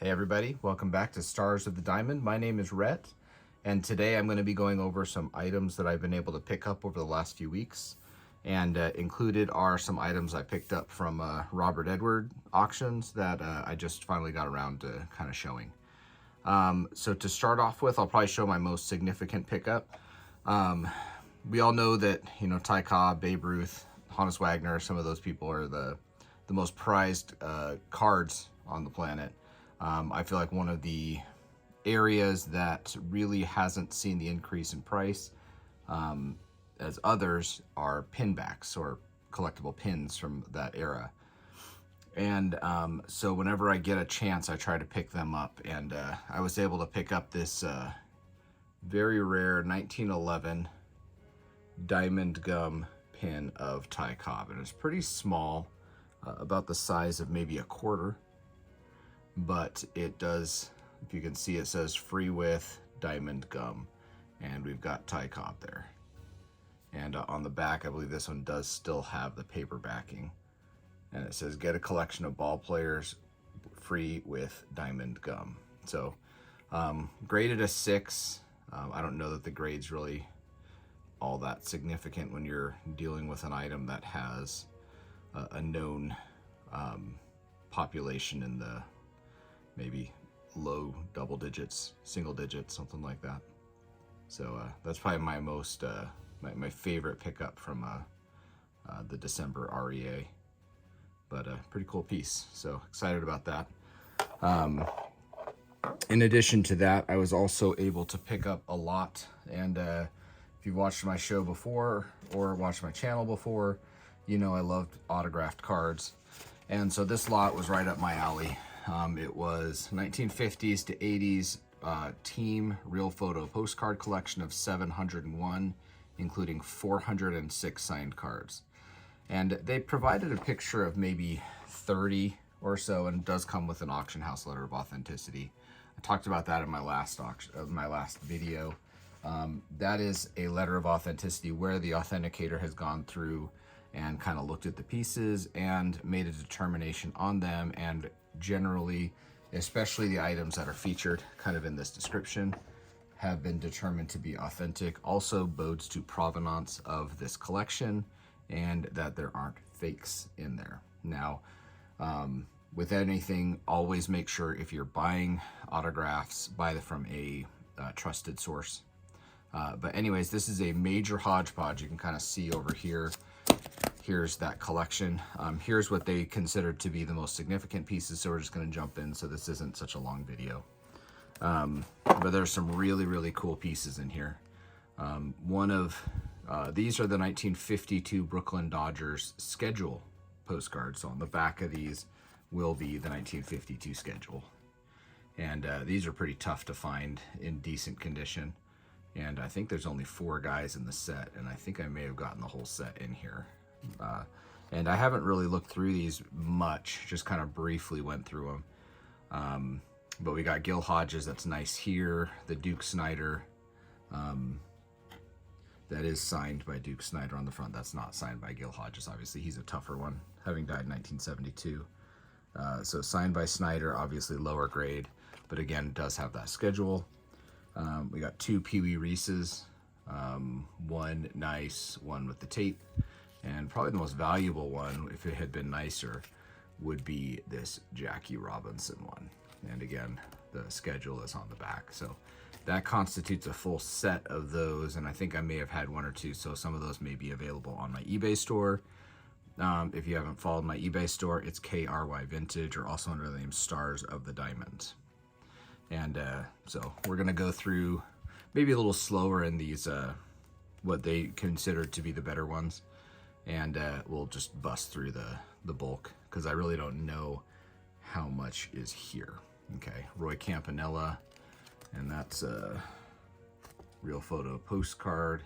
Hey everybody, welcome back to Stars of the Diamond. My name is Rhett, and today I'm going to be going over some items that I've been able to pick up over the last few weeks. And included are some items I picked up from Robert Edward auctions that I just finally got around to kind of showing. So to start off with, I'll probably show my most significant pickup. We all know that, Ty Cobb, Babe Ruth, Honus Wagner, some of those people are the most prized cards on the planet. I feel like one of the areas that really hasn't seen the increase in price as others are pinbacks or collectible pins from that era. And so whenever I get a chance, I try to pick them up. And I was able to pick up this very rare 1911 diamond gum pin of Ty Cobb. And it's pretty small, about the size of maybe a quarter. But it does, if you can see, it says free with diamond gum, and we've got Ty Cobb there. And on the back, I believe this one does still have the paper backing, and it says get a collection of ball players free with diamond gum. So graded a 6. I don't know that the grade's really all that significant when you're dealing with an item that has a known population in the maybe low double digits, single digits, something like that. So that's probably my most, my favorite pickup from the December REA. But a pretty cool piece, so excited about that. In addition to that, I was also able to pick up a lot, and if you've watched my show before or watched my channel before, I loved autographed cards. And so this lot was right up my alley. It was 1950s to 80s team real photo postcard collection of 701, including 406 signed cards. And they provided a picture of maybe 30 or so, and it does come with an auction house letter of authenticity. I talked about that in my last video. That is a letter of authenticity where the authenticator has gone through and kind of looked at the pieces and made a determination on them, and generally, especially the items that are featured kind of in this description, have been determined to be authentic. Also bodes to provenance of this collection and that there aren't fakes in there. Now, with anything, always make sure if you're buying autographs, buy them from a trusted source. But anyways, this is a major hodgepodge. You can kind of see over here. Here's that collection. Here's what they considered to be the most significant pieces, so we're just going to jump in so this isn't such a long video. But there's some really, really cool pieces in here. These are the 1952 Brooklyn Dodgers schedule postcards. So on the back of these will be the 1952 schedule. And these are pretty tough to find in decent condition. And I think there's only 4 guys in the set, and I think I may have gotten the whole set in here. And I haven't really looked through these much, just kind of briefly went through them. But we got Gil Hodges, that's nice here. The Duke Snider, that is signed by Duke Snider on the front. That's not signed by Gil Hodges, obviously. He's a tougher one, having died in 1972. So signed by Snider, obviously lower grade, but again, it does have that schedule. We got 2 Pee Wee Reeses, one nice, one with the tape. And probably the most valuable one, if it had been nicer, would be this Jackie Robinson one. And again, the schedule is on the back. So that constitutes a full set of those, and I think I may have had 1 or 2, so some of those may be available on my eBay store. If you haven't followed my eBay store, it's KRY Vintage, or also under the name Stars of the Diamond. And so we're going to go through maybe a little slower in these, what they consider to be the better ones. And we'll just bust through the bulk, because I really don't know how much is here. Okay, Roy Campanella, and that's a real photo postcard.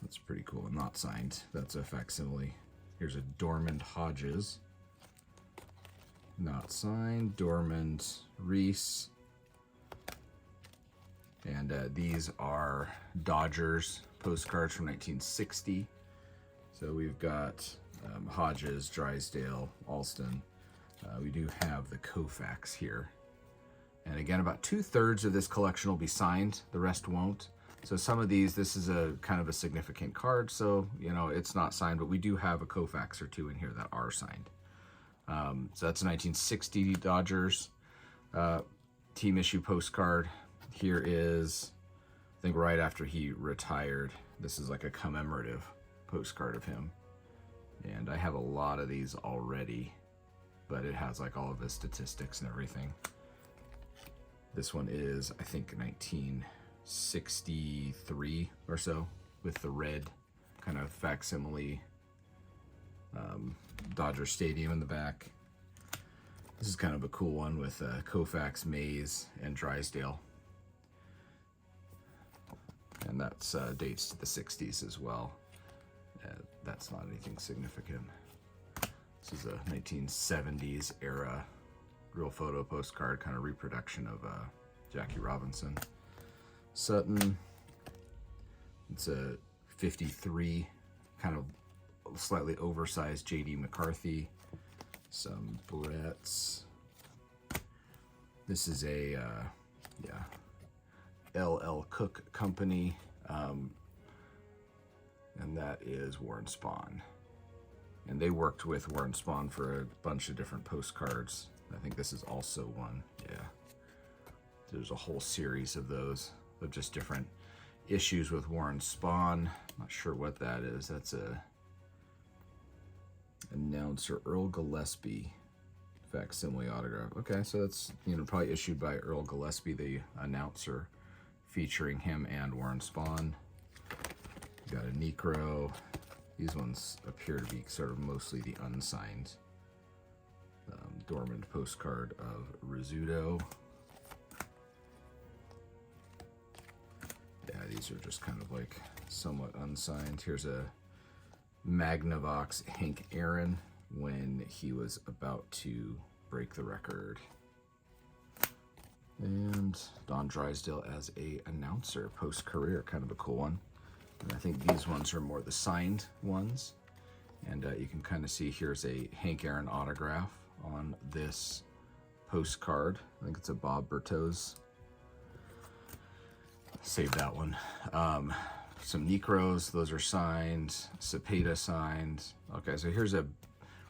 That's pretty cool, not signed. That's a facsimile. Here's a Dormand Hodges, not signed. Dormand Reese. And these are Dodgers postcards from 1960. So we've got Hodges, Drysdale, Alston, We do have the KOUFAX here. And again, about 2/3 of this collection will be signed, the rest won't. So some of these, this is a kind of a significant card, so you know it's not signed, but we do have a KOUFAX or two in here that are signed. So that's a 1960 Dodgers team issue postcard. Here is, I think right after he retired, this is like a commemorative postcard of him. And I have a lot of these already, but it has like all of his statistics and everything. This one is, I think, 1963 or so, with the red kind of facsimile Dodger Stadium in the back. This is kind of a cool one with KOUFAX, Mays, and Drysdale. And that's dates to the 60s as well. That's not anything significant. This is a 1970s era real photo postcard, kind of reproduction of Jackie Robinson. Sutton, it's a 53, kind of slightly oversized J.D. McCarthy. Some Barrettes. This is a L.L. Cook Company, and that is Warren Spahn. And they worked with Warren Spahn for a bunch of different postcards. I think this is also one, yeah. There's a whole series of those, of just different issues with Warren Spahn. Not sure what that is. That's a announcer, Earl Gillespie, facsimile autograph. Okay, so that's, you know, probably issued by Earl Gillespie, the announcer, featuring him and Warren Spahn. Got a Necro. These ones appear to be sort of mostly the unsigned Dormant postcard of Rizzuto. Yeah, these are just kind of like somewhat unsigned. Here's a Magnavox Hank Aaron when he was about to break the record. And Don Drysdale as a announcer post-career, kind of a cool one. And I think these ones are more the signed ones. And you can kind of see here's a Hank Aaron autograph on this postcard. I think it's a Bob Bertos. Save that one. Some Necros, those are signed. Cepeda signed. Okay, so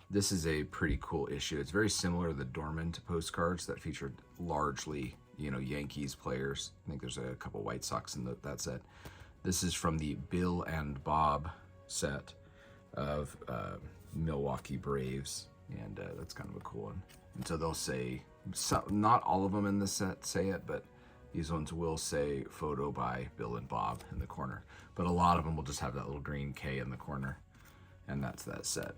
this is a pretty cool issue. It's very similar to the Dormant postcards that featured largely, you know, Yankees players. I think there's a couple White Sox in that set. This is from the Bill and Bob set of Milwaukee Braves, and that's kind of a cool one. And so they'll say, not all of them in this set say it, but these ones will say photo by Bill and Bob in the corner. But a lot of them will just have that little green K in the corner, and that's that set.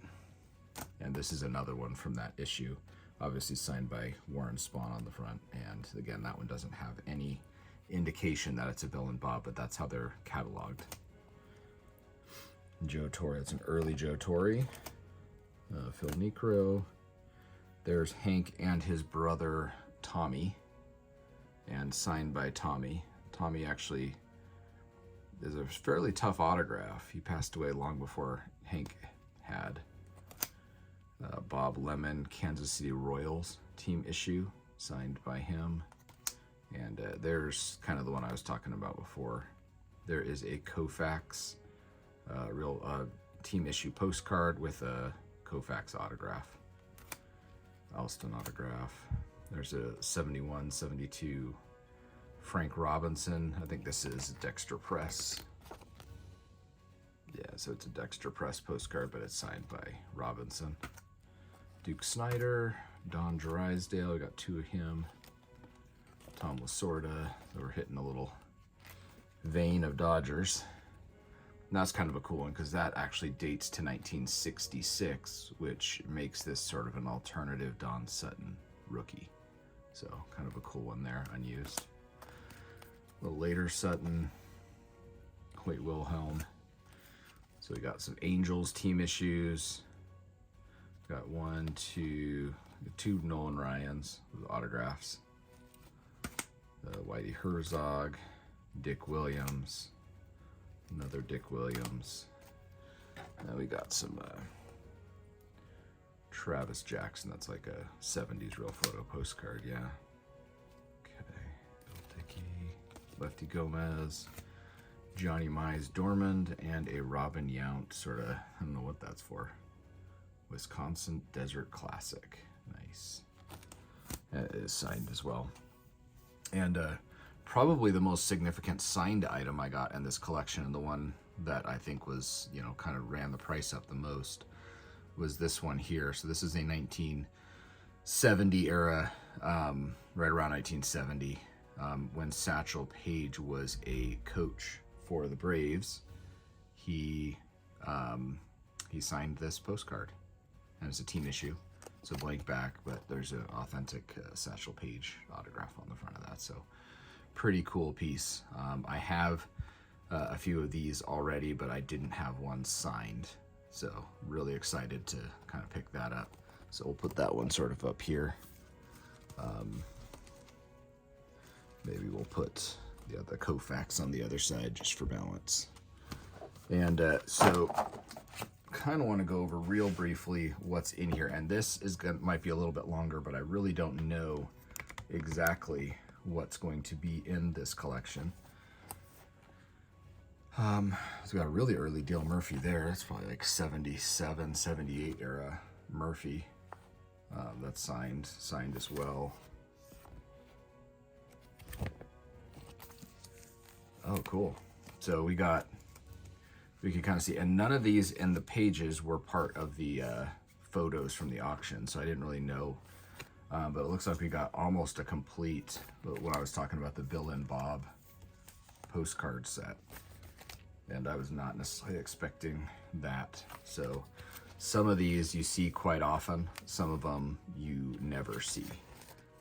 And this is another one from that issue, obviously signed by Warren Spahn on the front. And again, that one doesn't have any indication that it's a Bill and Bob, but that's how they're cataloged. Joe Torre, it's an early Joe Torre. Phil Necro. There's Hank and his brother Tommy, and signed by Tommy. Tommy actually is a fairly tough autograph. He passed away long before Hank had. Bob Lemon, Kansas City Royals team issue, signed by him. And there's kind of the one I was talking about before. There is a KOUFAX real team issue postcard with a KOUFAX autograph. Alston autograph. There's a 71, 72 Frank Robinson. I think this is Dexter Press. Yeah, so it's a Dexter Press postcard, but it's signed by Robinson. Duke Snyder, Don Drysdale, we got two of him. Tom Lasorda, we're hitting a little vein of Dodgers. And that's kind of a cool one because that actually dates to 1966, which makes this sort of an alternative Don Sutton rookie. So kind of a cool one there, unused. A little later Sutton, Hoyt Wilhelm. So we got some Angels team issues. Got two Nolan Ryans with autographs. Whitey Herzog, Dick Williams, another Dick Williams. Now we got some Travis Jackson. That's like a 70s real photo postcard, yeah. Okay, Bill Dickey, Lefty Gomez, Johnny Mize Dormand, and a Robin Yount sort of, I don't know what that's for. Wisconsin Desert Classic. Nice. It is signed as well. And probably the most significant signed item I got in this collection, and the one that I think was, you know, kind of ran the price up the most, was this one here. So this is a 1970 era, right around 1970, when Satchel Paige was a coach for the Braves. He signed this postcard, and it's a team issue. It's a blank back, but there's an authentic Satchel Paige autograph on the front of that. So pretty cool piece. I have a few of these already, but I didn't have one signed. So really excited to kind of pick that up. So we'll put that one sort of up here. Maybe we'll put the KOUFAX on the other side just for balance. And so kind of want to go over real briefly what's in here. And this is might be a little bit longer, but I really don't know exactly what's going to be in this collection. So we got a really early Dale Murphy there. It's probably like 77, 78 era Murphy. That's signed as well. Oh, cool. So we can kind of see, and none of these in the pages were part of the photos from the auction, so I didn't really know. But it looks like we got almost a complete, when I was talking about the Bill and Bob postcard set. And I was not necessarily expecting that. So some of these you see quite often, some of them you never see.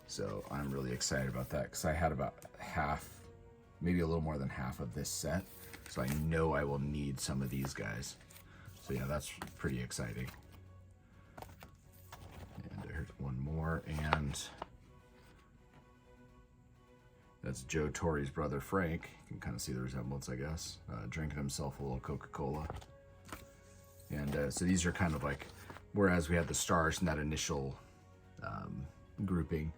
So I'm really excited about that, because I had about half, maybe a little more than half of this set. So I know I will need some of these guys. So yeah, that's pretty exciting. And here's one more, and that's Joe Torre's brother Frank. You can kind of see the resemblance, I guess. Drinking himself a little Coca-Cola. And so these are kind of like, whereas we had the stars in that initial grouping,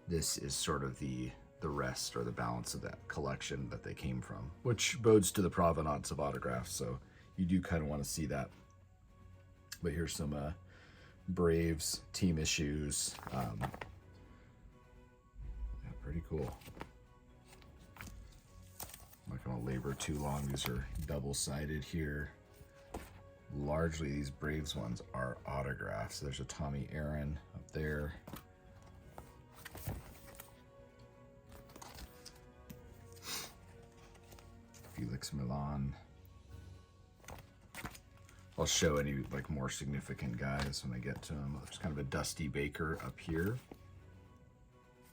this is sort of the rest or the balance of that collection that they came from, which bodes to the provenance of autographs. So you do kind of want to see that. But here's some Braves team issues. Yeah, pretty cool. I'm not going to labor too long. These are double-sided here. Largely, these Braves ones are autographs. There's a Tommy Aaron up there. Felix Milan. I'll show any like more significant guys when I get to them. There's kind of a Dusty Baker up here.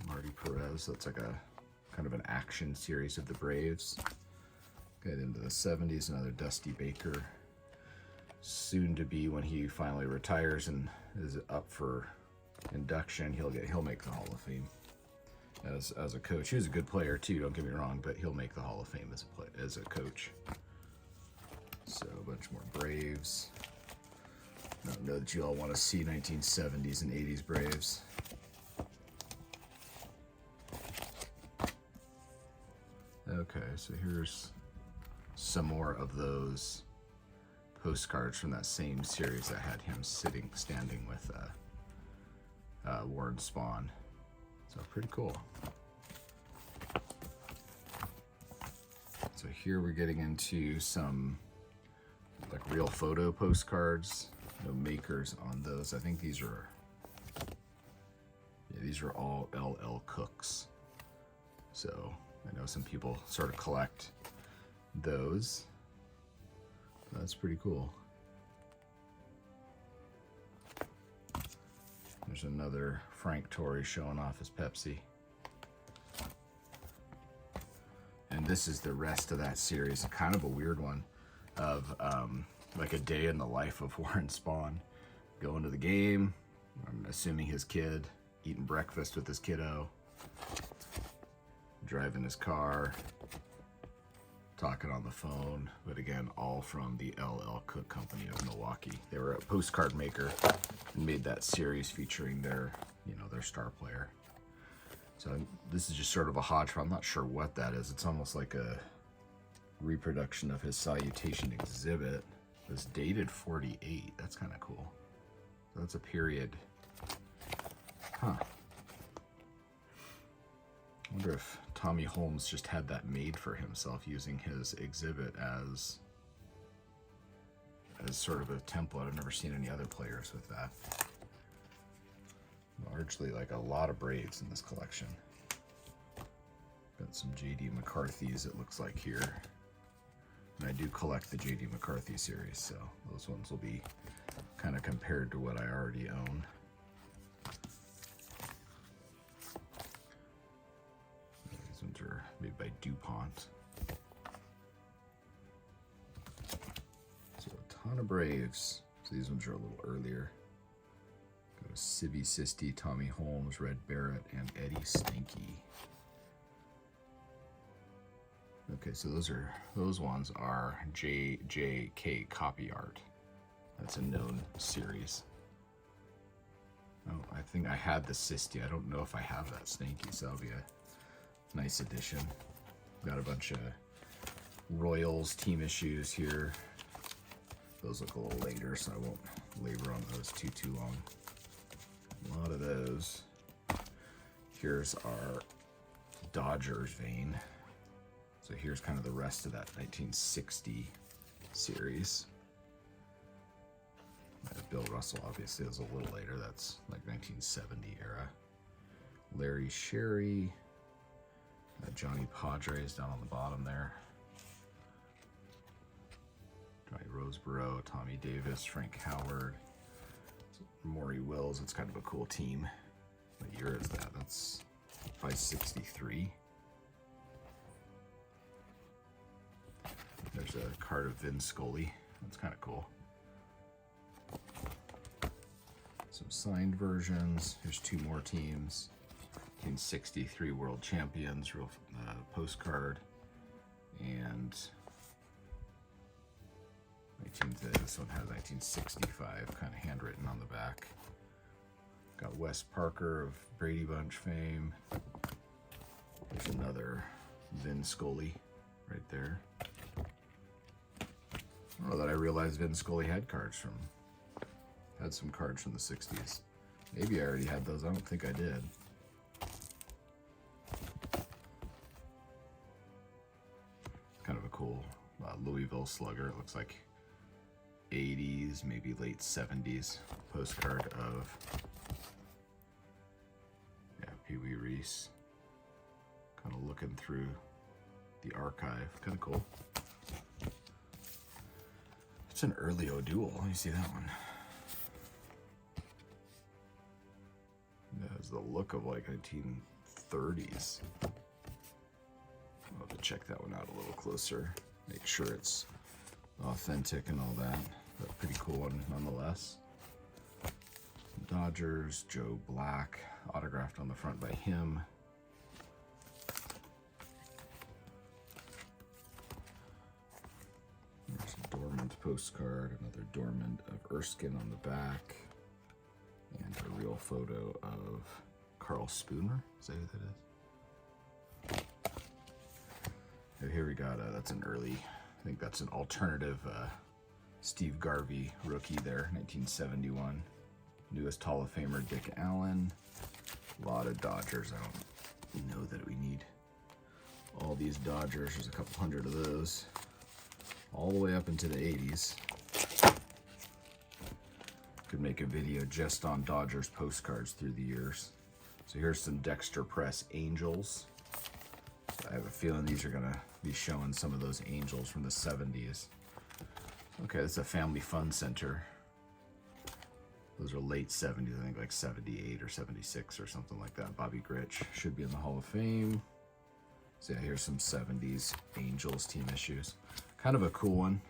Marty Perez. That's like a kind of an action series of the Braves. Get into the 70s, another Dusty Baker. Soon to be, when he finally retires and is up for induction, he'll make the Hall of Fame as a coach. He was a good player too, don't get me wrong, but he'll make the Hall of Fame as a coach. So a bunch more Braves. I don't know that you all want to see 1970s and 80s Braves. Okay, so here's some more of those postcards from that same series that had him standing with Warren Spahn. So pretty cool. So here we're getting into some like real photo postcards. No makers on those. I think these are, yeah, these are all LL Cooks. So I know some people sort of collect those. That's pretty cool. There's another Frank Torre showing off his Pepsi. And this is the rest of that series, kind of a weird one, of like a day in the life of Warren Spahn. Going to the game, I'm assuming his kid, eating breakfast with his kiddo, driving his car, talking on the phone, but again, all from the LL Cook Company of Milwaukee. They were a postcard maker and made that series featuring their, you know, their star player. So this is just sort of a hodgepodge. I'm not sure what that is. It's almost like a reproduction of his salutation exhibit. It's dated 48. That's kind of cool. So that's a period. Huh. I wonder if Tommy Holmes just had that made for himself using his exhibit as sort of a template. I've never seen any other players with that. Largely like a lot of Braves in this collection. Got some J.D. McCarthy's, it looks like here. And I do collect the J.D. McCarthy series, so those ones will be kind of compared to what I already own. These ones are made by DuPont. So a ton of Braves. So these ones are a little earlier. Got a Sibby Sisti, Tommy Holmes, Red Barrett, and Eddie Stanky. Okay, so those ones are JJK copy art. That's a known series. Oh, I think I had the Sisti. I don't know if I have that Stanky, so that'll be a nice addition. Got a bunch of Royals team issues here. Those look a little later, so I won't labor on those too long. A lot of those. Here's our Dodgers vein. So here's kind of the rest of that 1960 series. Bill Russell obviously is a little later. That's like 1970 era. Larry Sherry. Johnny Padres down on the bottom there. Johnny Roseborough, Tommy Davis, Frank Howard. Maury Wills. It's kind of a cool team. What year is that? That's 563. There's a card of Vin Scully. That's kind of cool. Some signed versions. Here's two more teams. 1963 World Champions, real postcard. And this one has 1965 kind of handwritten on the back. Got Wes Parker of Brady Bunch fame. There's another Vin Scully right there. I don't know that I realized Vin Scully had some cards from the 60s. Maybe I already had those. I don't think I did. Kind of a cool Louisville slugger. It looks like 80s, maybe late 70s postcard of Pee Wee Reese. Kind of looking through the archive. Kind of cool. It's an early O'Duel. Let me see that one. It has the look of like 1930s. I'll have to check that one out a little closer. Make sure it's authentic and all that. But pretty cool one nonetheless. Dodgers, Joe Black, autographed on the front by him. There's a Dormant postcard, another Dormant of Erskine on the back, and a real photo of Carl Spooner. Is that who that is? And here we got, that's an early, I think that's an alternative Steve Garvey rookie there, 1971. Newest Hall of Famer Dick Allen. A lot of Dodgers. I don't know that we need all these Dodgers. There's a couple hundred of those. All the way up into the 80s. Could make a video just on Dodgers postcards through the years. So here's some Dexter Press Angels. So I have a feeling these are gonna be showing some of those Angels from the 70s. Okay, that's a Family Fun Center. Those are late 70s, I think like 78 or 76 or something like that. Bobby Grich should be in the Hall of Fame. So yeah, here's some 70s Angels team issues. Kind of a cool one.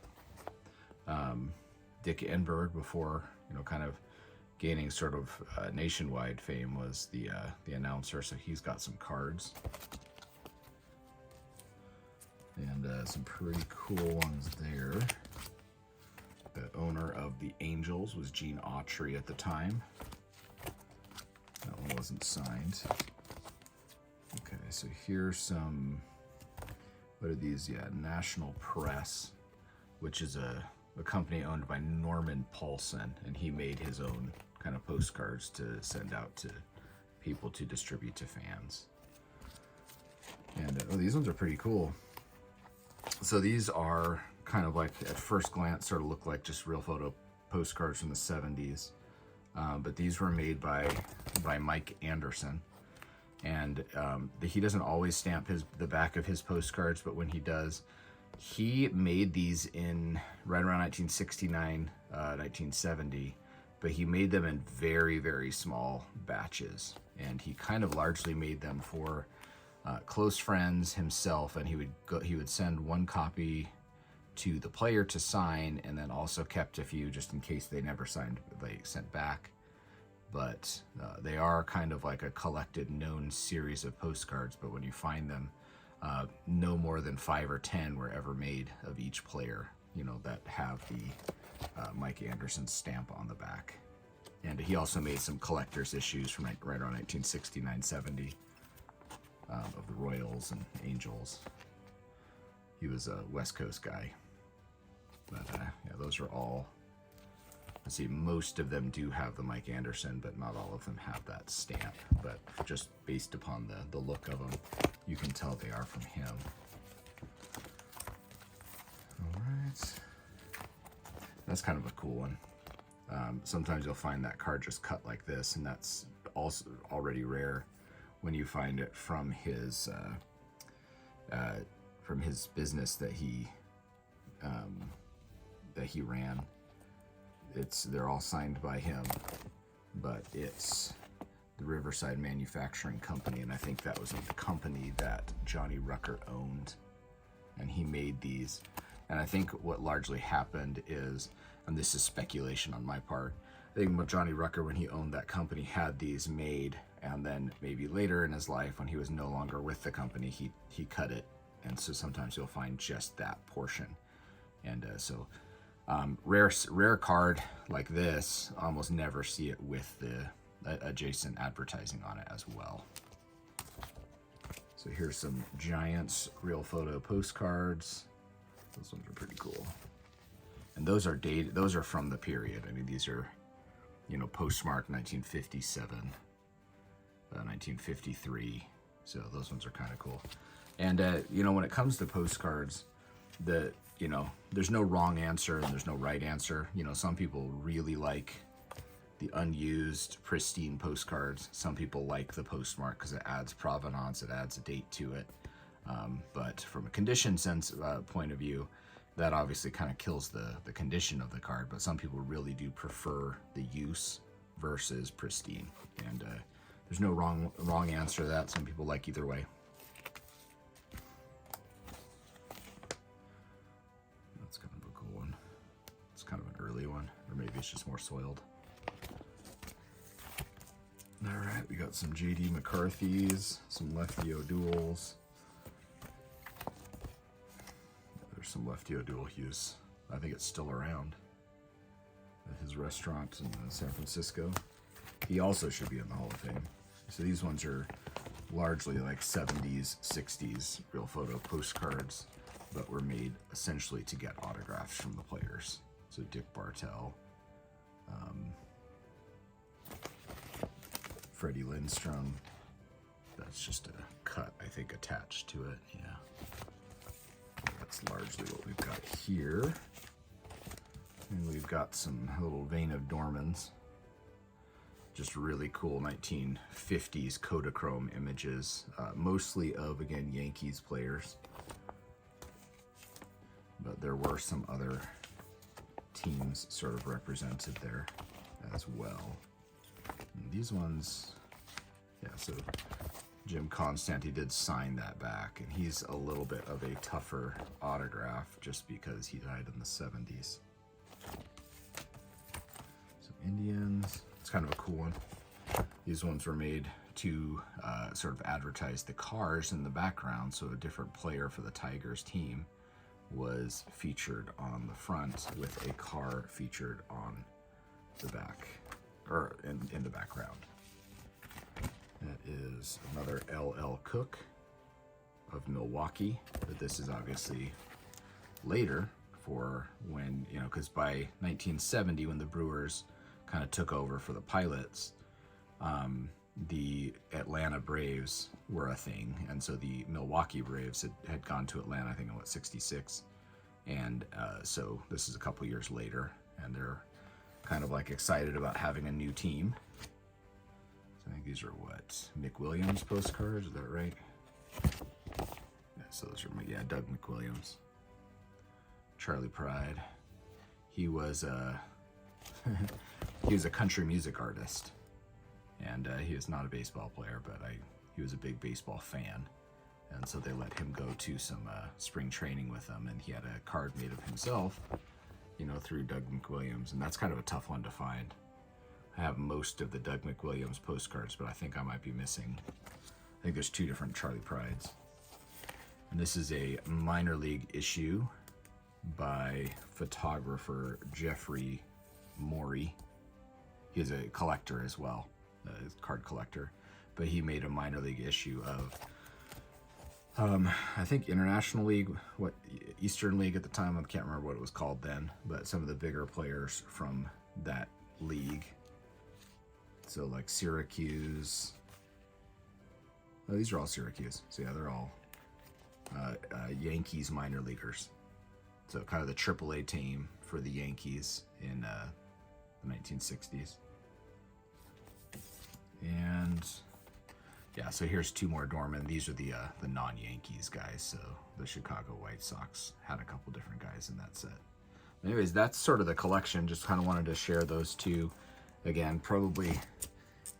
Dick Enberg, before, you know, kind of gaining sort of nationwide fame, was the announcer, so he's got some cards. And some pretty cool ones there. The owner of the Angels was Gene Autry at the time. That one wasn't signed. Okay, so here's some, what are these? Yeah, National Press, which is a company owned by Norman Paulson, and he made his own kind of postcards to send out to people to distribute to fans. And oh, these ones are pretty cool. So these are kind of like, at first glance, sort of look like just real photo postcards from the 70s. But these were made by Mike Anderson. And he doesn't always stamp the back of his postcards, but when he does, he made these in right around 1969, 1970, but he made them in very, very small batches. And he kind of largely made them for close friends, himself, and he would send one copy to the player to sign, and then also kept a few just in case they never signed, they sent back. But they are kind of like a collected known series of postcards, but when you find them, no more than 5 or 10 were ever made of each player, you know, that have the Mike Anderson stamp on the back. And he also made some collector's issues from right around 1969-70 of the Royals and Angels. He was a West Coast guy. But yeah, those are all, let's see, most of them do have the Mike Anderson, but not all of them have that stamp. But just based upon the look of them, you can tell they are from him. All right. That's kind of a cool one. Sometimes you'll find that card just cut like this, and that's also already rare when you find it from his business that he ran. They're all signed by him, but it's the Riverside Manufacturing Company, and I think that was the company that Johnny Rucker owned, and he made these. And I think what largely happened is, and this is speculation on my part, I think Johnny Rucker, when he owned that company, had these made, and then maybe later in his life, when he was no longer with the company, he cut it, and so sometimes you'll find just that portion. And so rare card like this, almost never see it with the adjacent advertising on it as well. So here's some Giants real photo postcards. Those ones are pretty cool. And those are dated, those are from the period. I mean, these are, you know, postmarked 1957, 1953. So those ones are kind of cool. And, you know, when it comes to postcards, you know, there's no wrong answer and there's no right answer. You know, some people really like the unused, pristine postcards. Some people like the postmark because it adds provenance, it adds a date to it. But from a condition sense point of view, that obviously kind of kills the condition of the card. But some people really do prefer the use versus pristine. And there's no wrong answer to that. Some people like either way. That's kind of a cool one. It's kind of an early one, or maybe it's just more soiled. All right, we got some J.D. McCarthy's, some Lefty O'Douls. There's some Lefty O'Doul Hughes. I think it's still around at his restaurant in San Francisco. He also should be in the Hall of Fame. So these ones are largely like 70s, 60s real photo postcards, but were made essentially to get autographs from the players. So Dick Bartell, Freddie Lindstrom. That's just a cut, I think, attached to it. Yeah. That's largely what we've got here. And we've got some little vein of Dormans. Just really cool 1950s Kodachrome images, mostly of, again, Yankees players. But there were some other teams sort of represented there as well. And these ones, yeah, so Jim Constanti did sign that back, and he's a little bit of a tougher autograph just because he died in the 70s. So Indians, it's kind of a cool one. These ones were made to sort of advertise the cars in the background, so a different player for the Tigers team was featured on the front with a car featured on the back, or in the background. That is another LL Cook of Milwaukee, but this is obviously later for when, you know, because by 1970, when the Brewers kind of took over for the Pilots, the Atlanta Braves were a thing, and so the Milwaukee Braves had gone to Atlanta, I think in 66, and so this is a couple years later, and they're kind of like excited about having a new team. So I think these are what, McWilliams postcards, is that right? Yeah, so those are, Doug McWilliams. Charlie Pride. He was he was a country music artist, and he was not a baseball player, but he was a big baseball fan, and so they let him go to some spring training with them, and he had a card made of himself, you know, through Doug McWilliams, and that's kind of a tough one to find. I have most of the Doug McWilliams postcards, but I think I might be missing. I think there's 2 different Charlie Prides. And this is a minor league issue by photographer Jeffrey Morey. He's a collector as well, a card collector, but he made a minor league issue of, I think International League, Eastern League at the time, I can't remember what it was called then, but some of the bigger players from that league. So like Syracuse, oh, these are all Syracuse, so yeah, they're all Yankees minor leaguers. So kind of the AAA team for the Yankees in the 1960s. And yeah, so here's 2 more Dorman. These are the non-Yankees guys. So the Chicago White Sox had a couple different guys in that set. Anyways, that's sort of the collection. Just kind of wanted to share those 2. Again, probably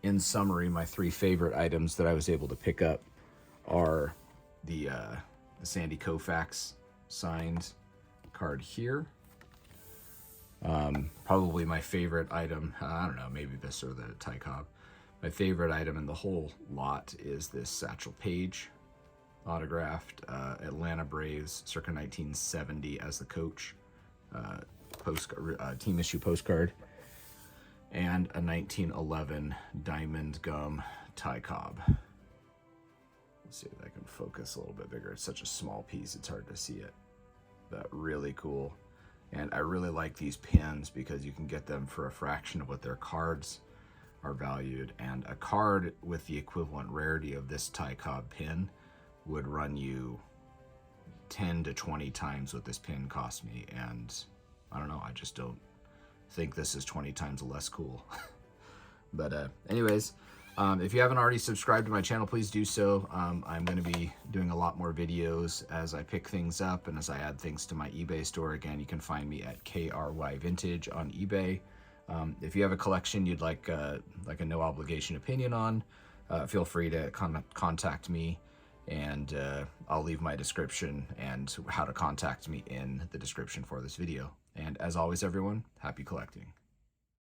in summary, my 3 favorite items that I was able to pick up are the Sandy Koufax signed card here. Probably my favorite item, I don't know, maybe this or the Ty Cobb. My favorite item in the whole lot is this Satchel Paige autographed Atlanta Braves circa 1970 as the coach team issue postcard, and a 1911 Diamond Gum Ty Cobb. Let's see if I can focus a little bit bigger. It's such a small piece, it's hard to see it. But really cool. And I really like these pins because you can get them for a fraction of what their cards are valued. And a card with the equivalent rarity of this Ty Cobb pin would run you 10 to 20 times what this pin cost me. And I don't know, I just don't think this is 20 times less cool. But anyways, if you haven't already subscribed to my channel, please do so. I'm going to be doing a lot more videos as I pick things up and as I add things to my eBay store. Again, you can find me at KRY Vintage on eBay. If you have a collection you'd like a no obligation opinion on, feel free to contact me, and I'll leave my description and how to contact me in the description for this video. And as always, everyone, happy collecting.